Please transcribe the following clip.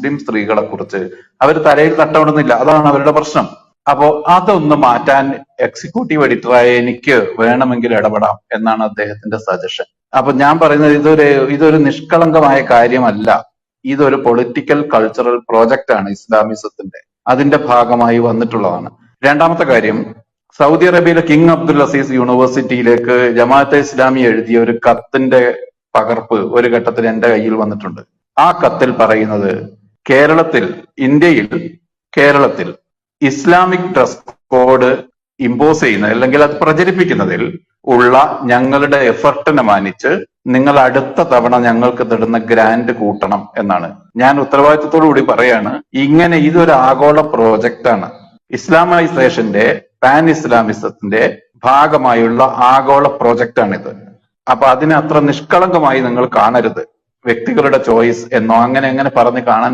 മുസ്ലിം സ്ത്രീകളെ കുറിച്ച് അവർ തലയിൽ തട്ടമിടുന്നില്ല. അതാണ് അവരുടെ പ്രശ്നം. അപ്പോ അതൊന്ന് മാറ്റാൻ എക്സിക്യൂട്ടീവ് എഡിറ്ററായ എനിക്ക് വേണമെങ്കിൽ ഇടപെടാം എന്നാണ് അദ്ദേഹത്തിന്റെ സജഷൻ. അപ്പൊ ഞാൻ പറയുന്നത് ഇതൊരു നിഷ്കളങ്കമായ കാര്യമല്ല. ഇതൊരു പൊളിറ്റിക്കൽ കൾച്ചറൽ പ്രോജക്റ്റ് ആണ് ഇസ്ലാമിസത്തിന്റെ. അതിന്റെ ഭാഗമായി വന്നിട്ടുള്ളതാണ്. രണ്ടാമത്തെ കാര്യം, സൗദി അറേബ്യയിലെ കിങ് അബ്ദുൽ അസീസ് യൂണിവേഴ്സിറ്റിയിലേക്ക് ജമാഅത്തെ ഇസ്ലാമി എഴുതിയ ഒരു കത്തിന്റെ പകർപ്പ് ഒരു ഘട്ടത്തിൽ എന്റെ കയ്യിൽ വന്നിട്ടുണ്ട്. ആ കത്തിൽ പറയുന്നത് കേരളത്തിൽ ഇസ്ലാമിക് ഡ്രസ് കോഡ് ഇമ്പോസ് ചെയ്യുന്ന അല്ലെങ്കിൽ അത് പ്രചരിപ്പിക്കുന്നതിൽ ഉള്ള ഞങ്ങളുടെ എഫർട്ടിനെ മാനിച്ച് നിങ്ങൾ അടുത്ത തവണ ഞങ്ങൾക്ക് തരുന്ന ഗ്രാന്റ് കൂട്ടണം എന്നാണ്. ഞാൻ ഉത്തരവാദിത്വത്തോടു കൂടി പറയാണ്, ഇതൊരു ആഗോള പ്രോജക്റ്റാണ്. ഇസ്ലാമൈസേഷന്റെ പാൻ ഇസ്ലാമിസത്തിന്റെ ഭാഗമായുള്ള ആഗോള പ്രോജക്റ്റാണിത്. അപ്പൊ അതിനെ അത്ര നിഷ്കളങ്കമായി നിങ്ങൾ കാണരുത്. വ്യക്തികളുടെ ചോയ്സ് എന്നോ അങ്ങനെ പറഞ്ഞ് കാണാൻ